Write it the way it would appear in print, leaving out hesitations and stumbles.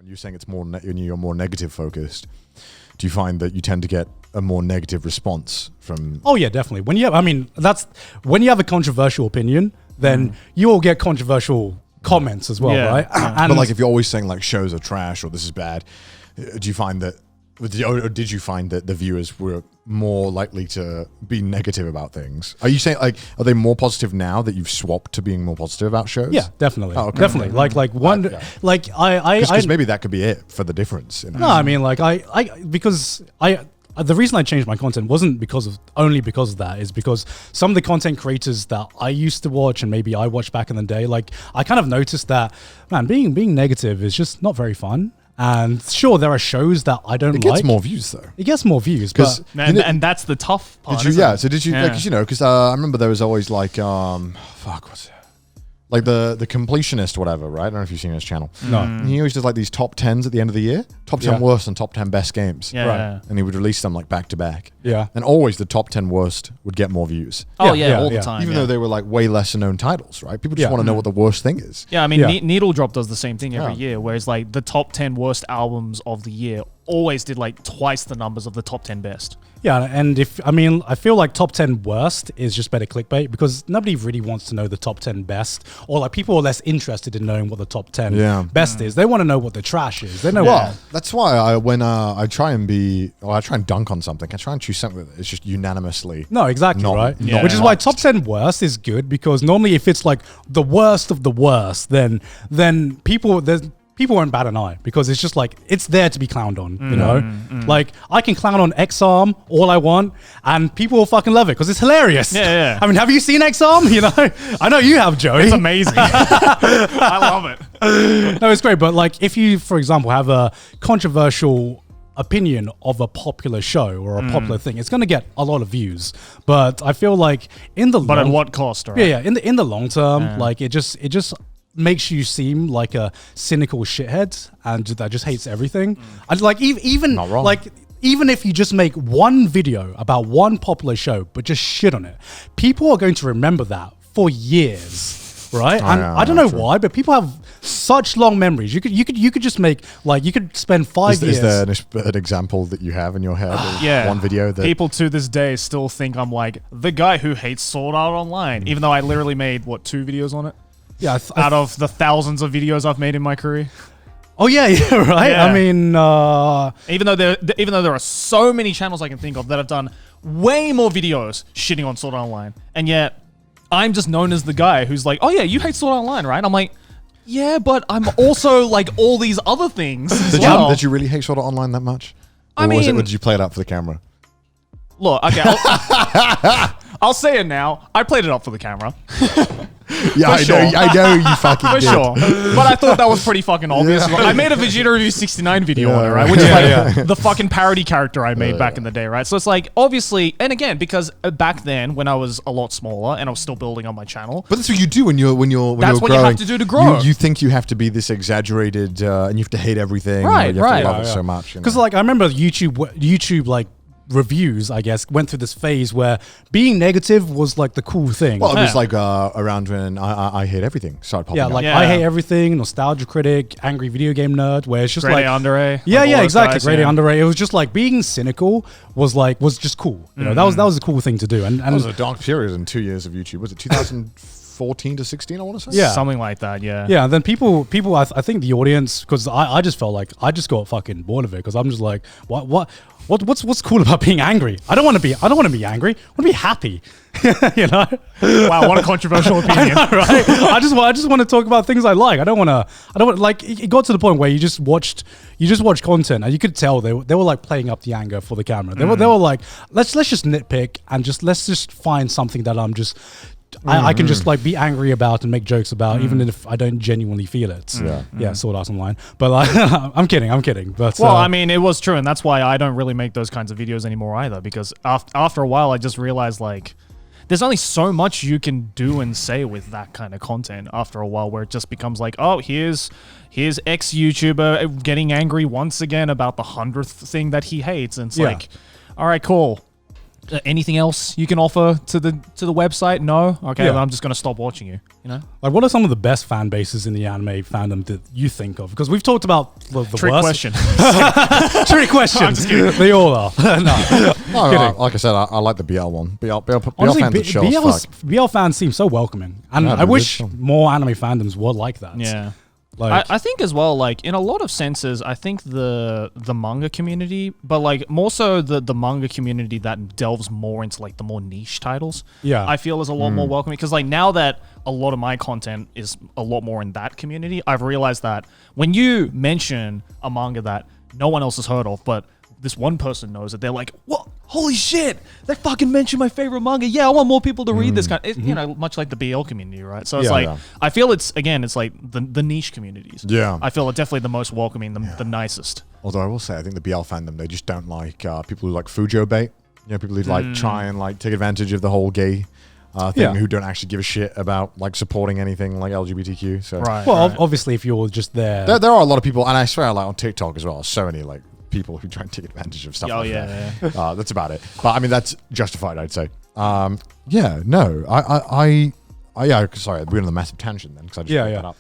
when you're saying it's more, when you're more negative focused, do you find that you tend to get a more negative response from? Oh yeah, definitely. When you have, that's when you have a controversial opinion, then you will get controversial comments as well, right? And but like if you're always saying like shows are trash or this is bad, do you find that, or did you find that the viewers were more likely to be negative about things? Are you saying like, are they more positive now that you've swapped to being more positive about shows? Yeah, definitely. Oh, okay. Definitely. Because maybe that could be it for the difference. No, I mean the reason I changed my content wasn't only because of that. Is because some of the content creators that I used to watch and maybe I watched back in the day, like I kind of noticed that, man, being negative is just not very fun. And sure, there are shows that I don't like. It gets more views though. It gets more views, but and that's the tough part. So did you? Because I remember there was always like, what's it? Like the completionist, whatever, right? I don't know if you've seen his channel. No. And he always does like these top 10s at the end of the year. Top 10 worst and top 10 best games. Yeah. Right. And he would release them like back to back. Yeah. And always the top 10 worst would get more views. Oh yeah, all the time. Even though they were like way lesser known titles, right? People just want to know what the worst thing is. Yeah, I mean, Needle Drop does the same thing every year, whereas like the top 10 worst albums of the year always did like twice the numbers of the top 10 best. Yeah, and I feel like top 10 worst is just better clickbait because nobody really wants to know the top 10 best, or like people are less interested in knowing what the top 10 best is. They want to know what the trash is. They know. Well, that's why I try and dunk on something. I try and choose something that is just unanimously. No, exactly, right? Which is why top 10 worst is good, because normally if it's like the worst of the worst, then people won't bat an eye because it's just like, it's there to be clowned on, you know? Like, I can clown on X-Arm all I want and people will fucking love it because it's hilarious. Yeah. I mean, have you seen X-Arm? You know? I know you have, Joey. It's amazing. I love it. No, it's great. But like, if you, for example, have a controversial opinion of a popular show or a popular thing, it's going to get a lot of views. But I feel like at what cost, right? Yeah. In the long term, like it just makes you seem like a cynical shithead and that just hates everything. And like even not wrong. Like even if you just make one video about one popular show but just shit on it, people are going to remember that for years, right? I don't know why, but people have such long memories. You could just make like, you could spend 5 years. Is there an example that you have in your head? Of one video that people to this day still think I'm like the guy who hates Sword Art Online, even though I literally made 2 videos on it. Yeah, out of the thousands of videos I've made in my career. Oh yeah, right. Yeah. I mean, even though there are so many channels I can think of that have done way more videos shitting on Sword Art Online, and yet I'm just known as the guy who's like, oh yeah, you hate Sword Art Online, right? I'm like, yeah, but I'm also like all these other things. Did you really hate Sword Art Online that much? Or did you play it up for the camera? Look, okay, I'll say it now. I played it up for the camera. Yeah, I know you fucking for did. sure. But I thought that was pretty fucking obvious. I made a Vegeta Review 69 video on it, right? Which is like the fucking parody character I made back in the day, right? So it's like, obviously, and again, because back then when I was a lot smaller and I was still building on my channel. But that's what you do when you're growing. That's what you have to do to grow. You think you have to be this exaggerated and you have to hate everything. Right, you have to love it so much. Because like I remember YouTube like reviews, I guess, went through this phase where being negative was like the cool thing. Well, it was like around when I Hate Everything started popping up. I Hate Everything, Nostalgia Critic, Angry Video Game Nerd, where it's just Grade like... Under Yeah, exactly. Grade Under. It was just like being cynical was just cool. You know, that was a cool thing to do. And that was a dark period in 2 years of YouTube. Was it 2014 to 16, I want to say? Yeah. Something like that, yeah. Yeah, and then people, I think the audience, because I just felt like I just got fucking bored of it because I'm just like, what's cool about being angry? I don't want to be angry. I want to be happy. You know? Wow, what a controversial opinion. I know, right? I just want to talk about things I like. I don't want like, it got to the point where you just watched content and you could tell they were like playing up the anger for the camera. They were like, let's just nitpick and let's just find something that I'm just I can just like be angry about and make jokes about, even if I don't genuinely feel it. Yeah, Sword Art Online. But like, I'm kidding. But I mean, it was true, and that's why I don't really make those kinds of videos anymore either. Because after a while, I just realized like, there's only so much you can do and say with that kind of content. After a while, where it just becomes like, oh, here's X YouTuber getting angry once again about the 100th thing that he hates, and it's like, all right, cool. Anything else you can offer to the website? No. Okay, Yeah. then I'm just gonna stop watching you. You know. Like, what are some of the best fan bases in the anime fandom that you think of? Because we've talked about the Trick worst. question. Trick question. They all are. No, kidding. Like I said, I like the BL one. BL Honestly, fans are chill as fuck. BL fans seem so welcoming, and Yeah, I dude, wish it's fun. more anime fandoms were like that. Yeah. Like, I think as well, like in a lot of senses, I think the manga community, but like more so the manga community that delves more into like the more niche titles. Yeah. I feel is a lot more welcoming because like now that a lot of my content is a lot more in that community, I've realized that when you mention a manga that no one else has heard of, but this one person knows it, they're like, "What? Holy shit! They fucking mentioned my favorite manga. Yeah, I want more people to read this kind." You know, much like the BL community, right? So it's Yeah, like yeah. I feel it's like the niche communities. Yeah. I feel are definitely the most welcoming, the nicest. Although I will say, I think the BL fandom, they just don't like people who like Fujo bait. You know, people who like try and like take advantage of the whole gay thing, Yeah. who don't actually give a shit about like supporting anything like LGBTQ. So Right. well, right. obviously, if you're just there, there are a lot of people, and I swear, like on TikTok as well, so many like people who try and take advantage of stuff. Oh, like yeah, that. That's about it. But I mean, that's justified, I'd say. Yeah, no, I yeah. Sorry, we're on a massive tangent then because I just Yeah, brought yeah. that up.